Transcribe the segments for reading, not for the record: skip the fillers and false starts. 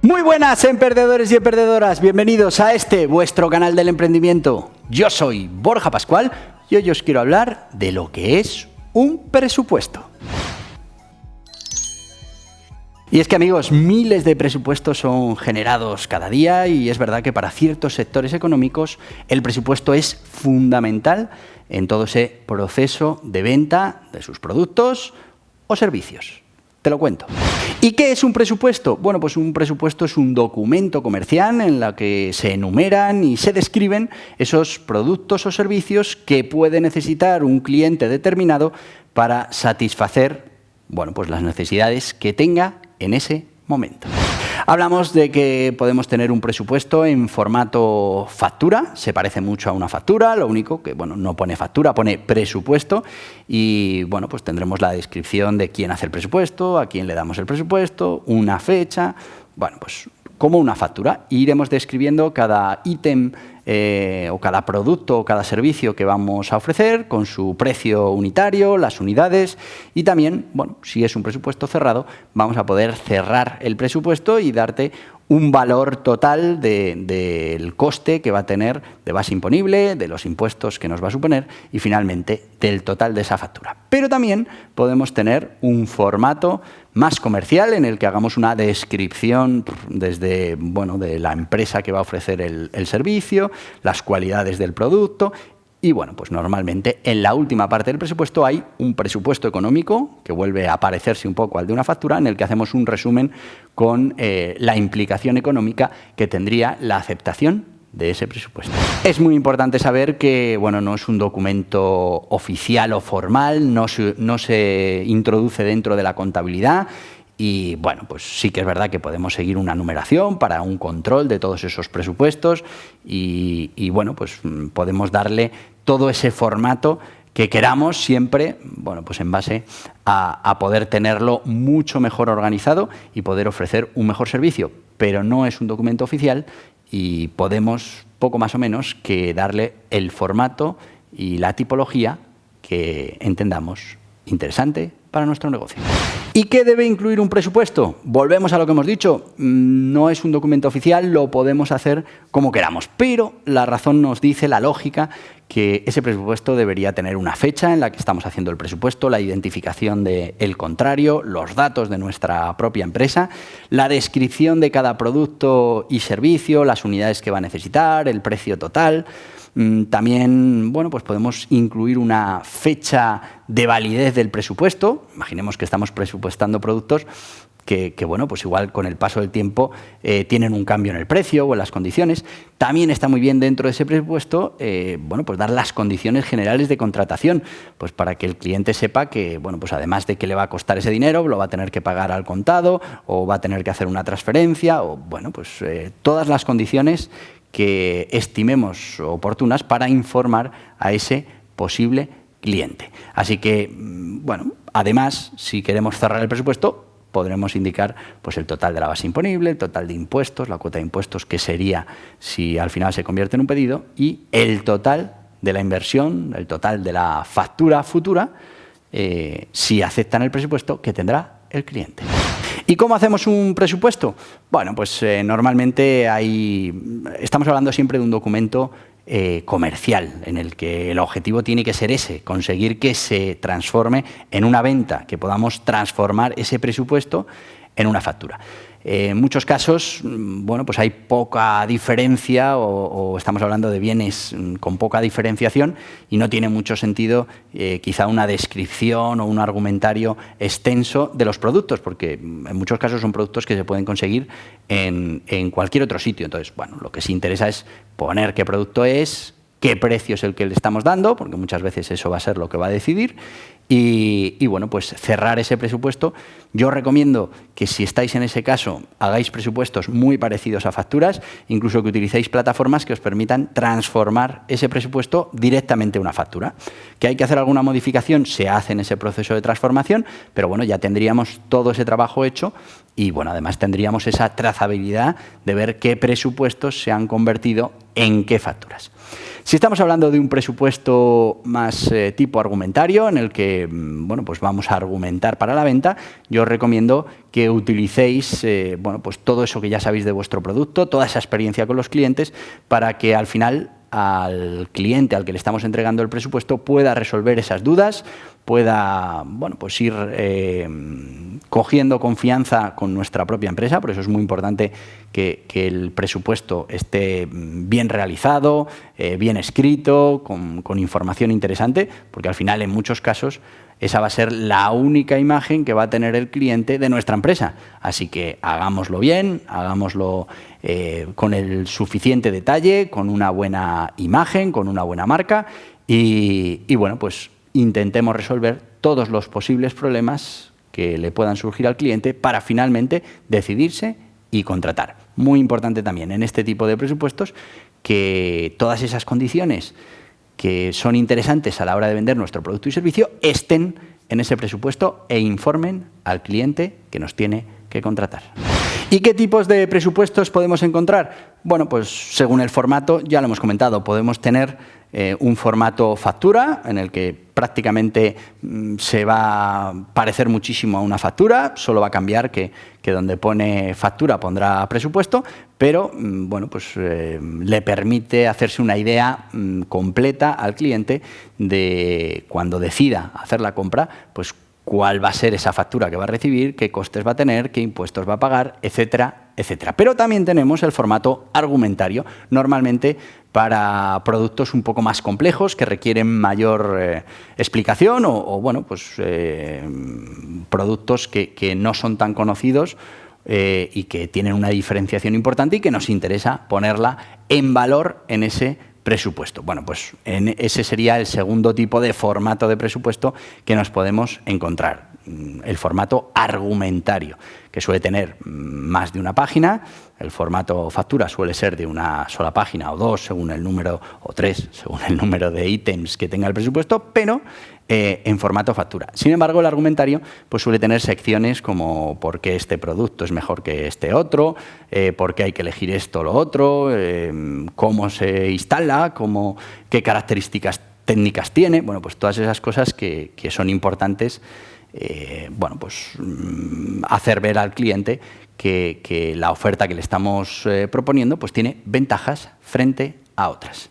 Muy buenas, emprendedores y emprendedoras. Bienvenidos a este, vuestro canal del emprendimiento. Yo soy Borja Pascual y hoy os quiero hablar de lo que es un presupuesto. Y es que, amigos, miles de presupuestos son generados cada día y es verdad que para ciertos sectores económicos el presupuesto es fundamental en todo ese proceso de venta de sus productos o servicios. Te lo cuento. ¿Y qué es un presupuesto? Bueno, pues un presupuesto es un documento comercial en el que se enumeran y se describen esos productos o servicios que puede necesitar un cliente determinado para satisfacer, bueno, pues las necesidades que tenga en ese momento. Hablamos de que podemos tener un presupuesto en formato factura, se parece mucho a una factura, lo único que, bueno, no pone factura, pone presupuesto y, bueno, pues tendremos la descripción de quién hace el presupuesto, a quién le damos el presupuesto, una fecha, bueno, pues como una factura. Iremos describiendo cada ítem o cada producto o cada servicio que vamos a ofrecer con su precio unitario, las unidades y también, bueno, si es un presupuesto cerrado, vamos a poder cerrar el presupuesto y darte un valor total del coste que va a tener de base imponible, de los impuestos que nos va a suponer y finalmente del total de esa factura. Pero también podemos tener un formato más comercial en el que hagamos una descripción desde, bueno, de la empresa que va a ofrecer el servicio, las cualidades del producto y, bueno, pues normalmente en la última parte del presupuesto hay un presupuesto económico que vuelve a parecerse un poco al de una factura en el que hacemos un resumen con la implicación económica que tendría la aceptación de ese presupuesto. Es muy importante saber que, bueno, no es un documento oficial o formal, no se introduce dentro de la contabilidad y, bueno, pues sí que es verdad que podemos seguir una numeración para un control de todos esos presupuestos y bueno, pues podemos darle todo ese formato que queramos siempre, bueno, pues en base a poder tenerlo mucho mejor organizado y poder ofrecer un mejor servicio, pero no es un documento oficial y podemos poco más o menos que darle el formato y la tipología que entendamos interesante para nuestro negocio. ¿Y qué debe incluir un presupuesto? Volvemos a lo que hemos dicho, no es un documento oficial, lo podemos hacer como queramos, pero la razón nos dice, la lógica, que ese presupuesto debería tener una fecha en la que estamos haciendo el presupuesto, la identificación del contrario, los datos de nuestra propia empresa, la descripción de cada producto y servicio, las unidades que va a necesitar, el precio total. También, bueno, pues podemos incluir una fecha de validez del presupuesto. Imaginemos que estamos presupuestando productos que bueno, pues igual con el paso del tiempo tienen un cambio en el precio o en las condiciones. También está muy bien dentro de ese presupuesto, bueno, pues dar las condiciones generales de contratación, pues para que el cliente sepa que, bueno, pues además de que le va a costar ese dinero, lo va a tener que pagar al contado o va a tener que hacer una transferencia o, bueno, pues todas las condiciones que estimemos oportunas para informar a ese posible cliente. Así que, bueno, además, si queremos cerrar el presupuesto, podremos indicar pues el total de la base imponible, el total de impuestos, la cuota de impuestos que sería si al final se convierte en un pedido y el total de la inversión, el total de la factura futura, si aceptan el presupuesto que tendrá el cliente. ¿Y cómo hacemos un presupuesto? Bueno, pues normalmente estamos hablando siempre de un documento comercial, en el que el objetivo tiene que ser ese, conseguir que se transforme en una venta, que podamos transformar ese presupuesto en una factura. En muchos casos, bueno, pues hay poca diferencia o estamos hablando de bienes con poca diferenciación y no tiene mucho sentido quizá una descripción o un argumentario extenso de los productos, porque en muchos casos son productos que se pueden conseguir en cualquier otro sitio. Entonces, bueno, lo que sí interesa es poner qué producto es, qué precio es el que le estamos dando, porque muchas veces eso va a ser lo que va a decidir, y bueno, pues cerrar ese presupuesto. Yo recomiendo que si estáis en ese caso, hagáis presupuestos muy parecidos a facturas, incluso que utilicéis plataformas que os permitan transformar ese presupuesto directamente a una factura. ¿Que hay que hacer alguna modificación? Se hace en ese proceso de transformación, pero bueno, ya tendríamos todo ese trabajo hecho y bueno, además tendríamos esa trazabilidad de ver qué presupuestos se han convertido en qué facturas. Si estamos hablando de un presupuesto más tipo argumentario, en el que bueno, pues vamos a argumentar para la venta, yo os recomiendo que utilicéis bueno, pues todo eso que ya sabéis de vuestro producto, toda esa experiencia con los clientes, para que al final al cliente al que le estamos entregando el presupuesto pueda resolver esas dudas, pueda bueno, pues ir cogiendo confianza con nuestra propia empresa. Por eso es muy importante que el presupuesto esté bien realizado, bien escrito, con información interesante, porque al final en muchos casos esa va a ser la única imagen que va a tener el cliente de nuestra empresa. Así que hagámoslo bien, hagámoslo con el suficiente detalle, con una buena imagen, con una buena marca y bueno, pues intentemos resolver todos los posibles problemas que le puedan surgir al cliente para finalmente decidirse y contratar. Muy importante también en este tipo de presupuestos que todas esas condiciones que son interesantes a la hora de vender nuestro producto y servicio estén en ese presupuesto e informen al cliente que nos tiene que contratar. ¿Y qué tipos de presupuestos podemos encontrar? Bueno, pues según el formato, ya lo hemos comentado, podemos tener un formato factura, en el que prácticamente se va a parecer muchísimo a una factura, solo va a cambiar que donde pone factura pondrá presupuesto, pero bueno, pues le permite hacerse una idea completa al cliente de cuando decida hacer la compra, pues cuál va a ser esa factura que va a recibir, qué costes va a tener, qué impuestos va a pagar, etcétera, etcétera. Pero también tenemos el formato argumentario, normalmente para productos un poco más complejos que requieren mayor explicación o bueno, pues productos que no son tan conocidos y que tienen una diferenciación importante y que nos interesa ponerla en valor en ese presupuesto. Bueno, pues ese sería el segundo tipo de formato de presupuesto que nos podemos encontrar, el formato argumentario, que suele tener más de una página. El formato factura suele ser de una sola página o dos, según el número, o tres, según el número de ítems que tenga el presupuesto, pero en formato factura. Sin embargo, el argumentario pues suele tener secciones como por qué este producto es mejor que este otro, por qué hay que elegir esto o lo otro, cómo se instala, qué características técnicas tiene. Bueno, pues todas esas cosas que son importantes, bueno, pues hacer ver al cliente que la oferta que le estamos proponiendo pues tiene ventajas frente a otras.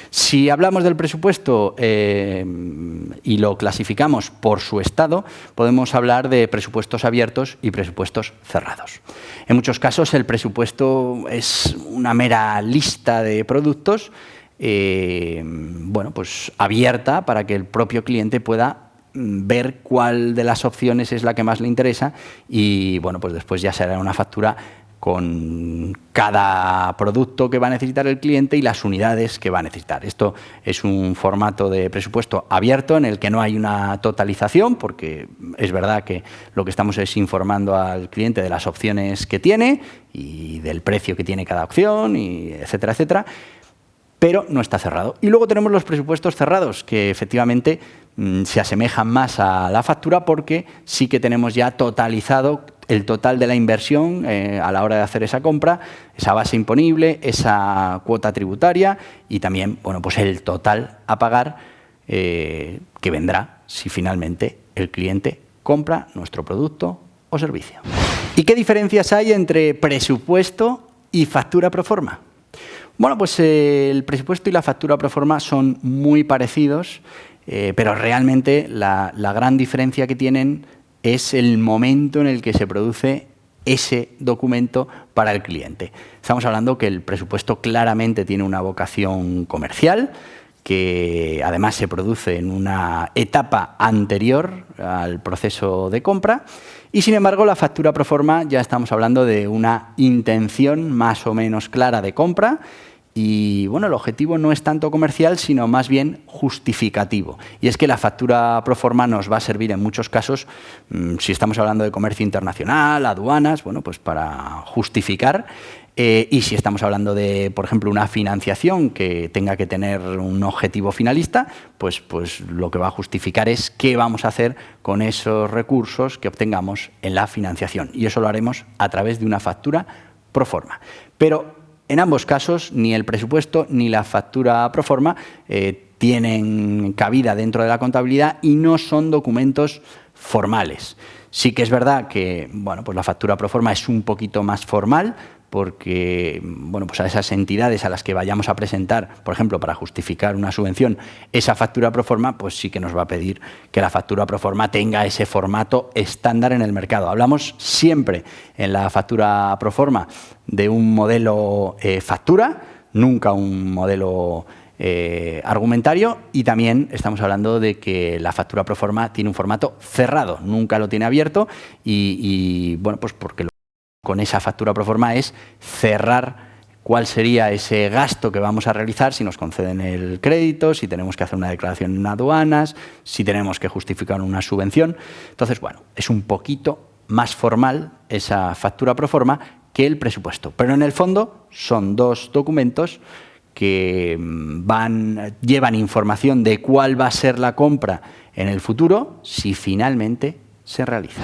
Si hablamos del presupuesto y lo clasificamos por su estado, podemos hablar de presupuestos abiertos y presupuestos cerrados. En muchos casos el presupuesto es una mera lista de productos bueno, pues abierta para que el propio cliente pueda ver cuál de las opciones es la que más le interesa y bueno, pues después ya será una factura con cada producto que va a necesitar el cliente y las unidades que va a necesitar. Esto es un formato de presupuesto abierto en el que no hay una totalización, porque es verdad que lo que estamos es informando al cliente de las opciones que tiene y del precio que tiene cada opción, y etcétera, etcétera, pero no está cerrado. Y luego tenemos los presupuestos cerrados, que efectivamente se asemejan más a la factura porque sí que tenemos ya totalizado el total de la inversión a la hora de hacer esa compra, esa base imponible, esa cuota tributaria y también, bueno, pues el total a pagar que vendrá si finalmente el cliente compra nuestro producto o servicio. ¿Y qué diferencias hay entre presupuesto y factura pro forma? Bueno, pues el presupuesto y la factura pro forma son muy parecidos, pero realmente la gran diferencia que tienen es el momento en el que se produce ese documento para el cliente. Estamos hablando que el presupuesto claramente tiene una vocación comercial, que además se produce en una etapa anterior al proceso de compra, y sin embargo la factura pro forma ya estamos hablando de una intención más o menos clara de compra. Y bueno, el objetivo no es tanto comercial, sino más bien justificativo. Y es que la factura pro forma nos va a servir en muchos casos, si estamos hablando de comercio internacional, aduanas, bueno, pues para justificar. Y si estamos hablando de, por ejemplo, una financiación que tenga que tener un objetivo finalista, pues lo que va a justificar es qué vamos a hacer con esos recursos que obtengamos en la financiación. Y eso lo haremos a través de una factura pro forma. Pero En ambos casos, ni el presupuesto ni la factura proforma tienen cabida dentro de la contabilidad y no son documentos formales. Sí que es verdad que pues la factura proforma es un poquito más formal, porque pues a esas entidades a las que vayamos a presentar, por ejemplo, para justificar una subvención, esa factura proforma, pues sí que nos va a pedir que la factura proforma tenga ese formato estándar en el mercado. Hablamos siempre en la factura proforma de un modelo factura, nunca un modelo argumentario, y también estamos hablando de que la factura proforma tiene un formato cerrado, nunca lo tiene abierto y pues porque con esa factura proforma es cerrar cuál sería ese gasto que vamos a realizar si nos conceden el crédito, si tenemos que hacer una declaración en aduanas, si tenemos que justificar una subvención. Entonces, es un poquito más formal esa factura proforma que el presupuesto. Pero en el fondo son dos documentos que llevan información de cuál va a ser la compra en el futuro si finalmente se realiza.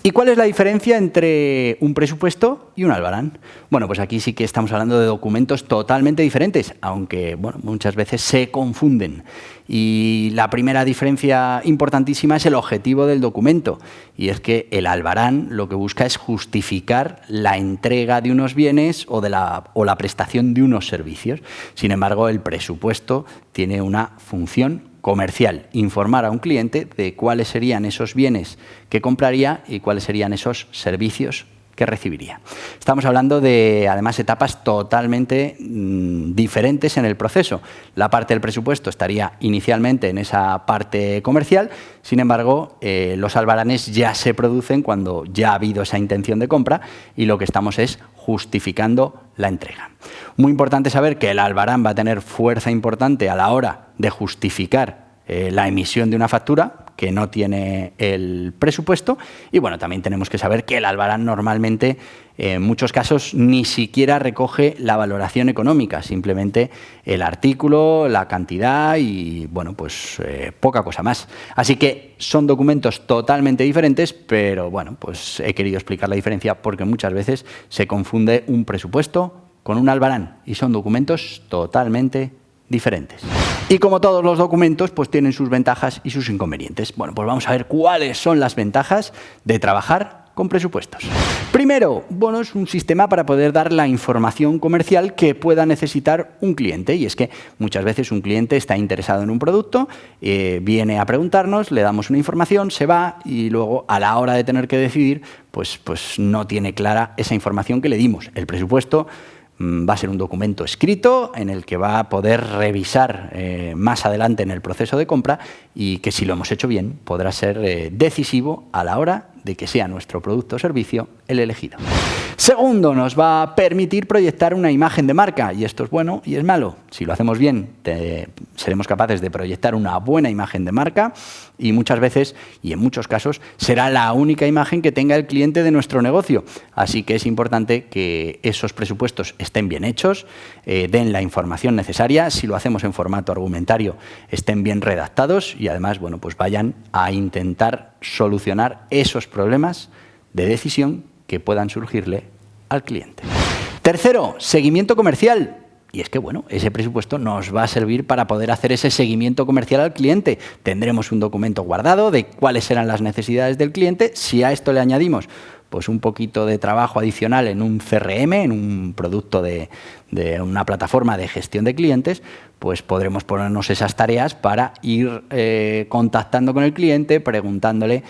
¿Y cuál es la diferencia entre un presupuesto y un albarán? Pues aquí sí que estamos hablando de documentos totalmente diferentes, aunque muchas veces se confunden. Y la primera diferencia importantísima es el objetivo del documento, y es que el albarán lo que busca es justificar la entrega de unos bienes o la prestación de unos servicios. Sin embargo, el presupuesto tiene una función comercial, informar a un cliente de cuáles serían esos bienes que compraría y cuáles serían esos servicios que recibiría. Estamos hablando de, además, etapas totalmente diferentes en el proceso. La parte del presupuesto estaría inicialmente en esa parte comercial, sin embargo, los albaranes ya se producen cuando ya ha habido esa intención de compra y lo que estamos es justificando la entrega. Muy importante saber que el albarán va a tener fuerza importante a la hora de justificar la emisión de una factura que no tiene el presupuesto y también tenemos que saber que el albarán normalmente en muchos casos ni siquiera recoge la valoración económica, simplemente el artículo, la cantidad y poca cosa más. Así que son documentos totalmente diferentes, pero pues he querido explicar la diferencia porque muchas veces se confunde un presupuesto con un albarán y son documentos totalmente diferentes. Y como todos los documentos, pues tienen sus ventajas y sus inconvenientes. Pues vamos a ver cuáles son las ventajas de trabajar con presupuestos. Primero, es un sistema para poder dar la información comercial que pueda necesitar un cliente. Y es que muchas veces un cliente está interesado en un producto, viene a preguntarnos, le damos una información, se va y luego a la hora de tener que decidir, pues no tiene clara esa información que le dimos. El presupuesto va a ser un documento escrito en el que va a poder revisar más adelante en el proceso de compra y que si lo hemos hecho bien podrá ser decisivo a la hora de que sea nuestro producto o servicio el elegido. Segundo, nos va a permitir proyectar una imagen de marca y esto es bueno y es malo. Si lo hacemos bien, seremos capaces de proyectar una buena imagen de marca y muchas veces y en muchos casos será la única imagen que tenga el cliente de nuestro negocio. Así que es importante que esos presupuestos estén bien hechos, den la información necesaria, si lo hacemos en formato argumentario, estén bien redactados y además pues vayan a intentar solucionar esos problemas de decisión que puedan surgirle al cliente. Tercero, seguimiento comercial. Y es que, ese presupuesto nos va a servir para poder hacer ese seguimiento comercial al cliente. Tendremos un documento guardado de cuáles serán las necesidades del cliente. Si a esto le añadimos pues un poquito de trabajo adicional en un CRM, en un producto de una plataforma de gestión de clientes, pues podremos ponernos esas tareas para ir contactando con el cliente, preguntándole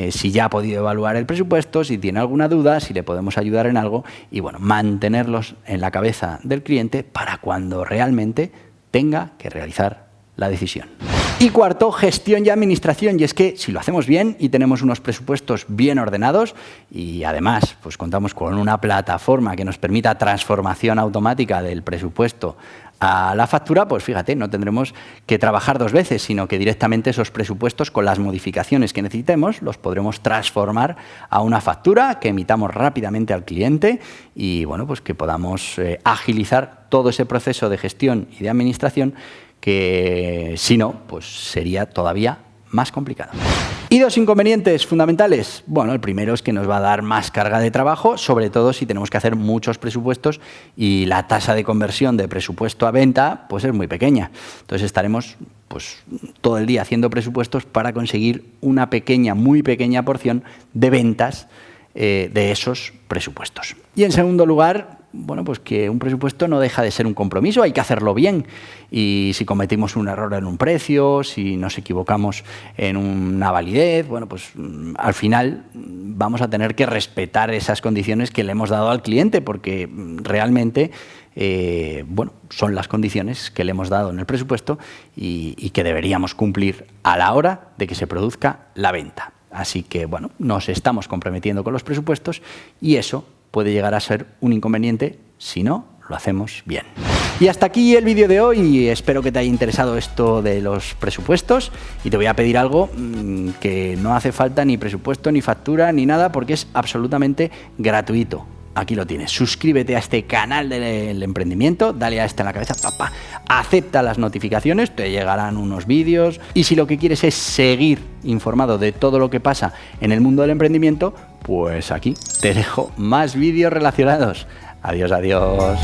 si ya ha podido evaluar el presupuesto, si tiene alguna duda, si le podemos ayudar en algo y mantenerlos en la cabeza del cliente para cuando realmente tenga que realizar la decisión. Y cuarto, gestión y administración. Y es que si lo hacemos bien y tenemos unos presupuestos bien ordenados y además pues contamos con una plataforma que nos permita transformación automática del presupuesto a la factura, pues fíjate, no tendremos que trabajar dos veces, sino que directamente esos presupuestos con las modificaciones que necesitemos los podremos transformar a una factura que emitamos rápidamente al cliente y pues que podamos agilizar todo ese proceso de gestión y de administración que si no, pues sería todavía más complicado. Y 2 inconvenientes fundamentales. Bueno, el primero es que nos va a dar más carga de trabajo, sobre todo si tenemos que hacer muchos presupuestos y la tasa de conversión de presupuesto a venta pues es muy pequeña. Entonces estaremos pues todo el día haciendo presupuestos para conseguir una pequeña, muy pequeña porción de ventas de esos presupuestos. Y en segundo lugar, bueno, pues que un presupuesto no deja de ser un compromiso, hay que hacerlo bien. Y si cometimos un error en un precio, si nos equivocamos en una validez, bueno, pues al final vamos a tener que respetar esas condiciones que le hemos dado al cliente, porque realmente bueno, son las condiciones que le hemos dado en el presupuesto y que deberíamos cumplir a la hora de que se produzca la venta. Así que, bueno, nos estamos comprometiendo con los presupuestos y eso puede llegar a ser un inconveniente si no lo hacemos bien. Y hasta aquí el vídeo de hoy. Espero que te haya interesado esto de los presupuestos y te voy a pedir algo que no hace falta ni presupuesto, ni factura, ni nada, porque es absolutamente gratuito. Aquí lo tienes. Suscríbete a este canal del emprendimiento, dale a esta en la cabeza, papá, acepta las notificaciones, te llegarán unos vídeos y si lo que quieres es seguir informado de todo lo que pasa en el mundo del emprendimiento, pues aquí te dejo más vídeos relacionados. Adiós, adiós.